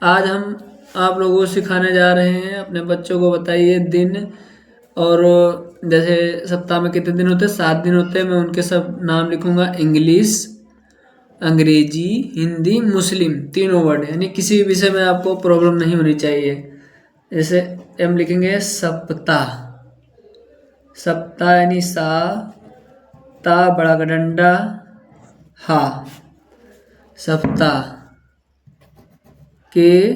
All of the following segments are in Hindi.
आज हम आप लोगों को सिखाने जा रहे हैं। अपने बच्चों को बताइए दिन, और जैसे सप्ताह में कितने दिन होते हैं, 7 दिन होते हैं। मैं उनके सब नाम लिखूंगा, इंग्लिश, अंग्रेजी, हिंदी, मुस्लिम, तीनों वर्ड, यानी किसी भी विषय में आपको प्रॉब्लम नहीं होनी चाहिए। जैसे हम लिखेंगे सप्ताह, सप्ताह यानी सा, ता बड़ा का डंडा, हा, सप्ताह के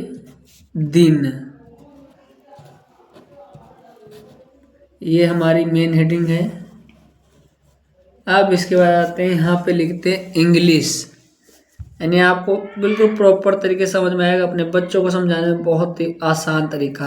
दिन। ये हमारी मेन हेडिंग है। अब इसके बाद आते हैं, यहाँ पे लिखते हैं इंग्लिश, यानी आपको बिल्कुल प्रॉपर तरीके से समझ में आएगा। अपने बच्चों को समझाने में बहुत ही आसान तरीका।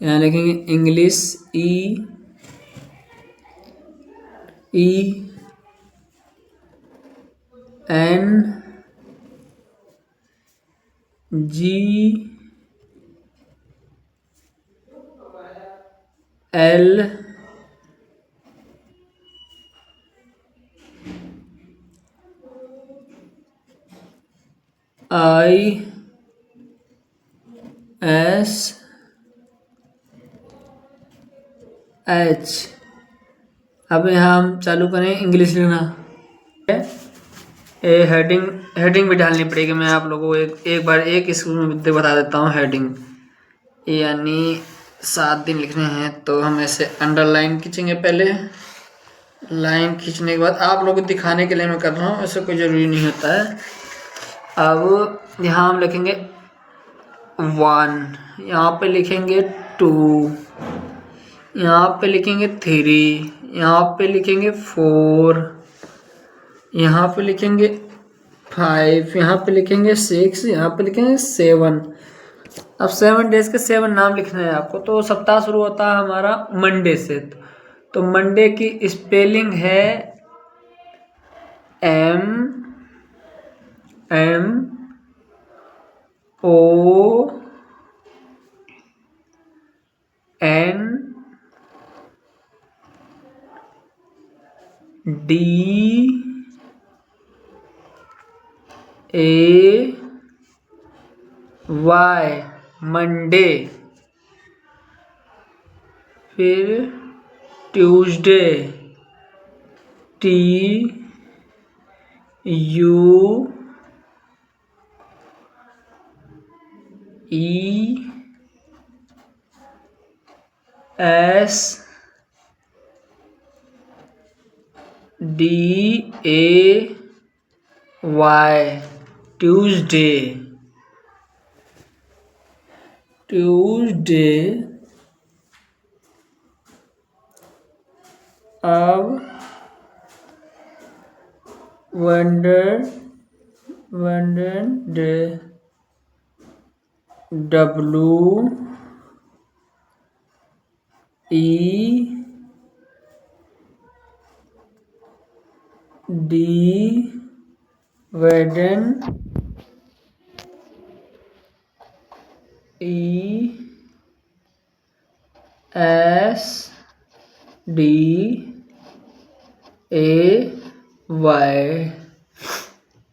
यहाँ लिखेंगे इंग्लिश, NGLH। अब यहाँ हम चालू करें इंग्लिश लिखना। ये हेडिंग भी डालनी पड़ेगी। मैं आप लोगों को एक बार एक स्कूल में बता देता हूँ हेडिंग, यानी 7 दिन लिखने हैं। तो हम ऐसे अंडरलाइन खींचेंगे। पहले लाइन खींचने के बाद आप लोगों को दिखाने के लिए मैं कर रहा हूँ, ऐसे कोई ज़रूरी नहीं होता है। अब यहाँ हम लिखेंगे 1, यहाँ पे लिखेंगे 2, यहाँ पे लिखेंगे 3, यहाँ पे लिखेंगे 4, यहाँ पे लिखेंगे 5, यहाँ पे लिखेंगे 6, यहाँ पे लिखेंगे 7। अब 7 डेज के 7 नाम लिखने हैं आपको। तो सप्ताह शुरू होता है हमारा मंडे से। तो मंडे की स्पेलिंग है MONDAY, मंडे। फिर ट्यूसडे, TUSDAY, ट्यूसडे। अब वेडनेसडे,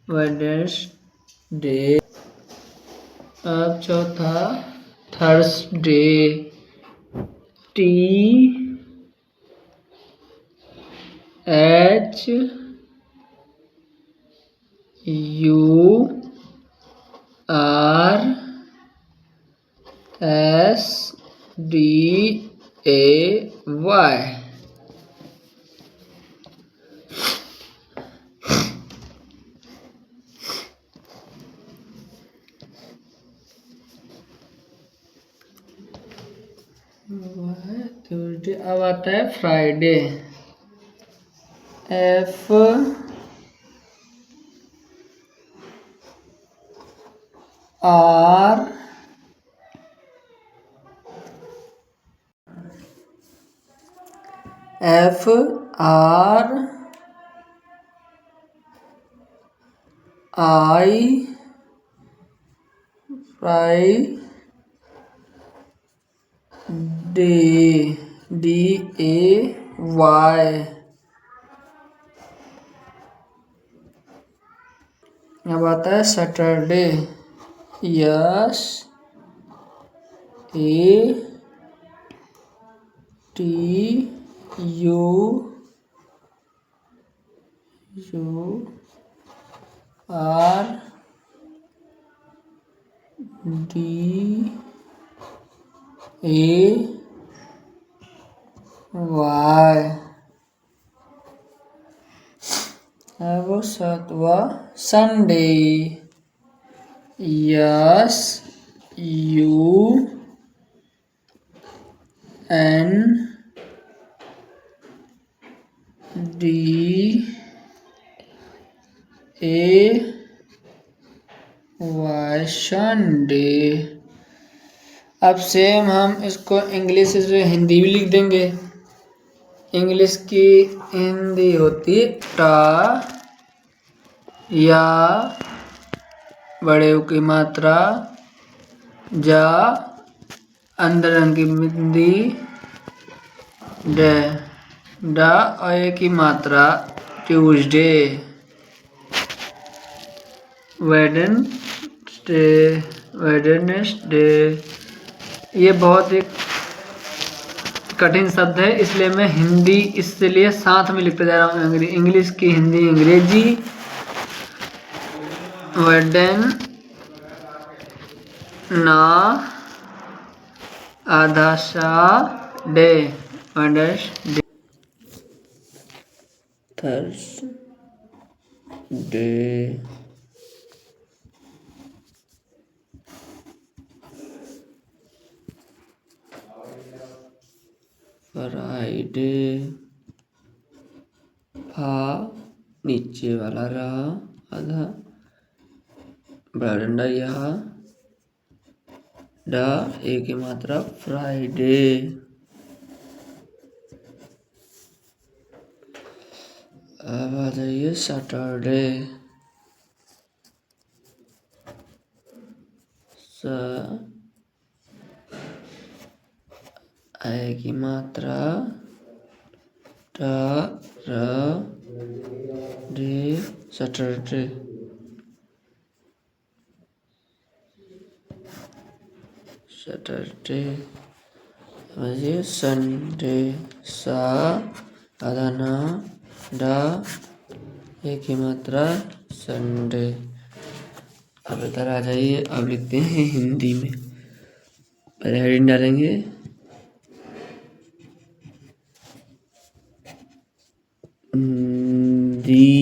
वेडनेसडे। अब चौथा थर्सडे, THURSDAY। ट्यूसडे। अब आता है फ्राइडे, DAY। अब आता है Saturday, S A T U R D A Y. अब सातवां Sunday. S U N D A Y Sunday. अब सेम हम इसको इंग्लिश से हिंदी भी लिख देंगे। इंग्लिश की हिंदी होती टा या बड़े की मात्रा जा अंदर रंग की बिंदी डे डा और ए की मात्रा ट्यूसडे वेडनेसडे। ये बहुत एक कठिन शब्द है, इसलिए मैं हिंदी इससे लिए साथ में लिखते जा रहा हूँ। इंग्लिश की हिंदी अंग्रेजी वेडन ना आधा सा डे वेडनेसडे थर्सडे फ्राइडे फा नीचे वाला रहा आधा बड़ा डंडा यहाँ डा ए की मात्रा फ्राइडे। अब आ जाइए सैटरडे। ए की मात्रा टा र डे सैटरडे। सैटरडे संडे सा आधा ना डा एक ही मात्रा संडे। अब इधर आ जाइए, अब लिखते हैं हिंदी में। पहले हेडिंग डालेंगे हिंदी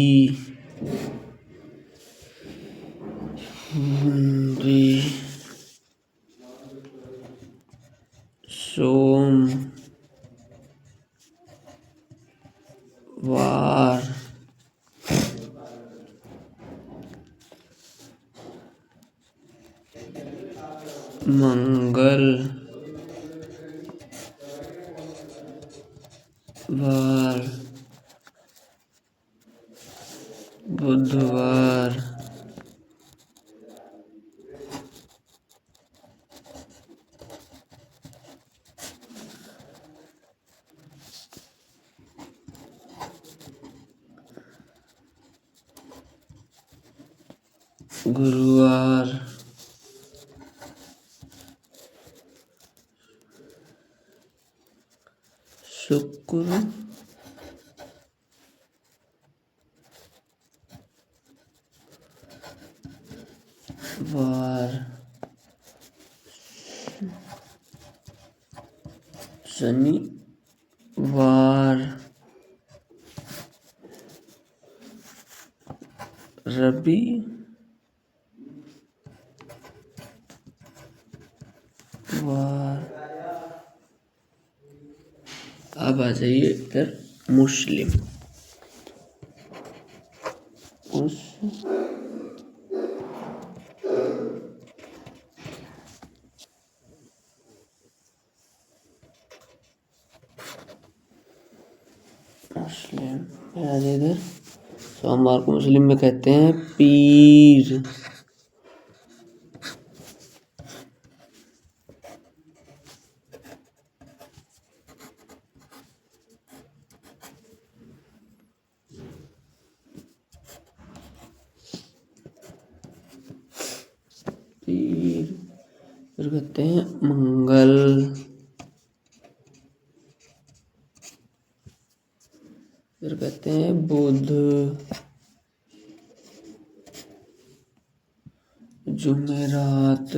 सोमवार मंगलवार बुधवार गुरुवार शुक्रवार शनिवार रविवार। अब आ जाइए इधर मुस्लिम। मुस्लिम इधर सोमवार को मुस्लिम में कहते हैं पीर। तीर, फिर कहते हैं मंगल, फिर कहते हैं बुध, जुमेरात,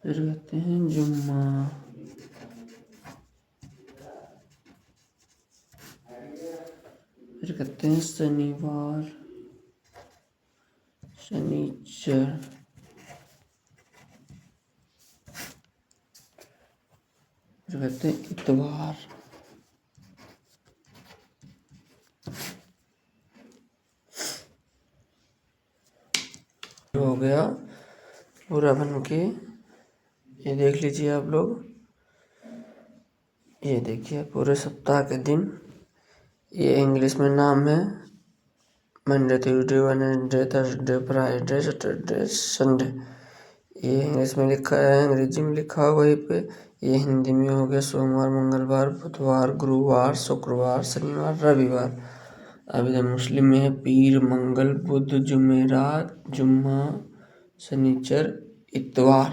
फिर कहते हैं जुम्मा, फिर कहते हैं शनिवार, शनिचर, फिर कहते हैं इतवार, हो गया पूरा बन के। ये देख लीजिए आप लोग, ये देखिए पूरे सप्ताह के दिन। ये इंग्लिश में नाम है Monday, Tuesday, Wednesday, Thursday, Friday, Saturday, Sunday. ये इंग्लिश में लिखा है, अंग्रेजी में लिखा है वहीं पे। ये हिंदी में हो गया सोमवार, मंगलवार, बुधवार, गुरुवार, शुक्रवार, शनिवार, रविवार। अब इधर मुस्लिम में है पीर, मंगल, बुध, जुमेरात, जुम्मा, शनिचर, इतवार।